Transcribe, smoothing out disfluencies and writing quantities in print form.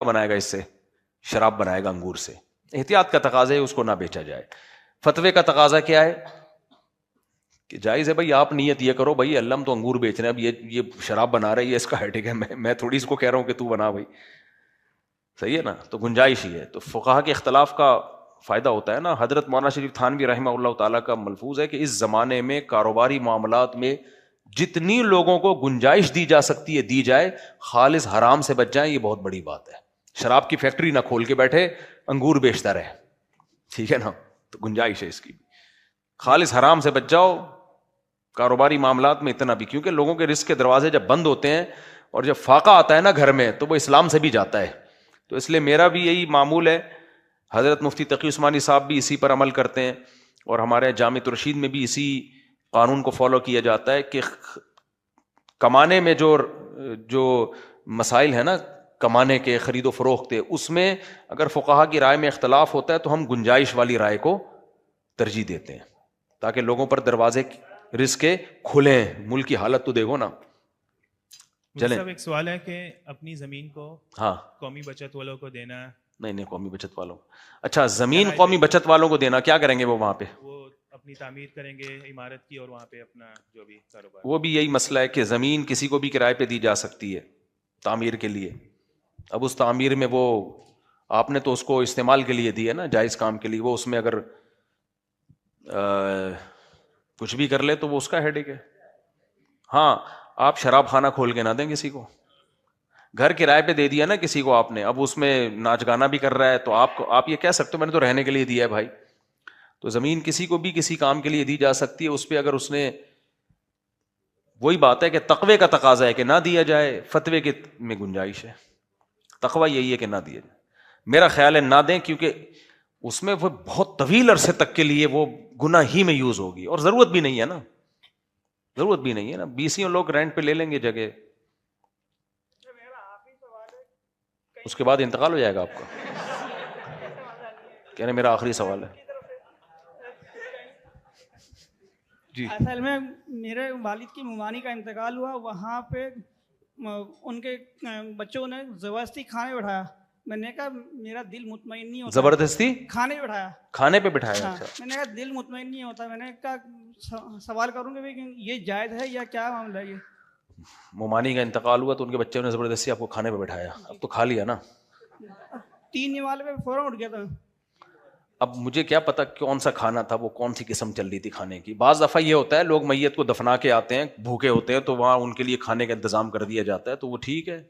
بنائے گا اس سے؟ شراب بنائے گا انگور سے. احتیاط کا تقاضا ہے اس کو نہ بیچا جائے. فتوے کا تقاضا کیا ہے کہ جائز ہے بھائی آپ نیت یہ کرو بھائی اللہ ہم تو انگور بیچ رہے ہیں, اب یہ شراب بنا رہا ہے, یہ اس کا ہیڈک ہے, میں تھوڑی اس کو کہہ رہا ہوں کہ تو بنا بھائی, صحیح ہے نا, تو گنجائش ہی ہے. تو فقہا کے اختلاف کا فائدہ ہوتا ہے نا. حضرت مولانا شریف تھانوی رحمہ اللہ تعالیٰ کا ملفوظ ہے کہ اس زمانے میں کاروباری معاملات میں جتنی لوگوں کو گنجائش دی جا سکتی ہے دی جائے, خالص حرام سے بچ جائیں, یہ بہت بڑی بات ہے. شراب کی فیکٹری نہ کھول کے بیٹھے, انگور بیچتا رہے, ٹھیک ہے نا, تو گنجائش ہے اس کی. خالص حرام سے بچ جاؤ کاروباری معاملات میں اتنا بھی, کیونکہ لوگوں کے رزق کے دروازے جب بند ہوتے ہیں اور جب فاقہ آتا ہے نا گھر میں تو وہ اسلام سے بھی جاتا ہے. تو اس لیے میرا بھی یہی معمول ہے, حضرت مفتی تقی عثمانی صاحب بھی اسی پر عمل کرتے ہیں, اور ہمارے جامع الرشید میں بھی اسی قانون کو فالو کیا جاتا ہے کہ کمانے میں جو مسائل ہیں نا, کمانے کے, خرید و فروخت کے, اس میں اگر فقہا کی رائے میں اختلاف ہوتا ہے تو ہم گنجائش والی رائے کو ترجیح دیتے ہیں تاکہ لوگوں پر دروازے رزق کے کھلیں. ملک کی حالت تو دیکھو نا. چلیں, صاحب ایک سوال ہے کہ اپنی زمین کو ہاں قومی بچت والوں کو دینا, نہیں قومی بچت والوں, اچھا زمین قومی بچت والوں کو دینا, کیا کریں گے وہ وہاں پہ؟ وہ اپنی تعمیر کریں گے عمارت کی, اور وہاں پہ اپنا جو بھی کاروبار. وہ بھی یہی مسئلہ ہے کہ زمین کسی کو بھی کرائے پہ دی جا سکتی ہے تعمیر کے لیے. اب اس تعمیر میں وہ آپ نے تو اس کو استعمال کے لیے دی ہے نا, جائز کام کے لیے, وہ اس میں اگر کچھ بھی کر لے تو وہ اس کا ہیڈک ہے. ہاں آپ شراب خانہ کھول کے نہ دیں کسی کو, گھر کرائے پہ دے دیا نا کسی کو آپ نے, اب اس میں ناچ گانا بھی کر رہا ہے تو آپ یہ کہہ سکتے ہو میں نے تو رہنے کے لیے دیا ہے بھائی. تو زمین کسی کو بھی کسی کام کے لیے دی جا سکتی ہے, اس پہ اگر اس نے, وہی بات ہے کہ تقوی کا تقاضا ہے کہ نہ دیا جائے, فتوے کے میں گنجائش ہے. تقوی یہی ہے کہ نہ دیا جائے. میرا خیال ہے نہ دیں, کیونکہ اس میں وہ بہت طویل عرصے تک کے لیے وہ گناہ ہی میں یوز ہوگی, اور ضرورت بھی نہیں ہے نا, ضرورت بھی نہیں ہے نا. 20 لوگ رینٹ پہ لے لیں گے جگہ, اس کے بعد انتقال ہو جائے گا آپ کا. کہنے میرا آخری سوال ہے جی. اصل میں میرے والد کی ممانی کا انتقال ہوا, وہاں پہ ان کے بچوں نے زبردستی کھانے بٹھایا. میں نے کہا میرا دل مطمئن نہیں ہوتا. زبردستی کھانے بٹھایا, کھانے پہ بٹھایا؟ ہاں. میں نے کہا دل مطمئن نہیں ہوتا. میں نے کہا سوال کروں کہ یہ جائز ہے یا کیا معاملہ ہے یہ؟ ممانی کا انتقال ہوا تو ان کے بچوں نے زبردستی آپ کو کھانے پہ بٹھایا, اب تو کھا لیا نا. 3 نوالے پہ فوراً اٹھ گیا تھا. اب مجھے کیا پتا کون سا کھانا تھا, وہ کون سی قسم چل رہی تھی کھانے کی. بعض دفعہ یہ ہوتا ہے لوگ میت کو دفنا کے آتے ہیں, بھوکے ہوتے ہیں, تو وہاں ان کے لیے کھانے کا انتظام کر دیا جاتا ہے, تو وہ ٹھیک ہے.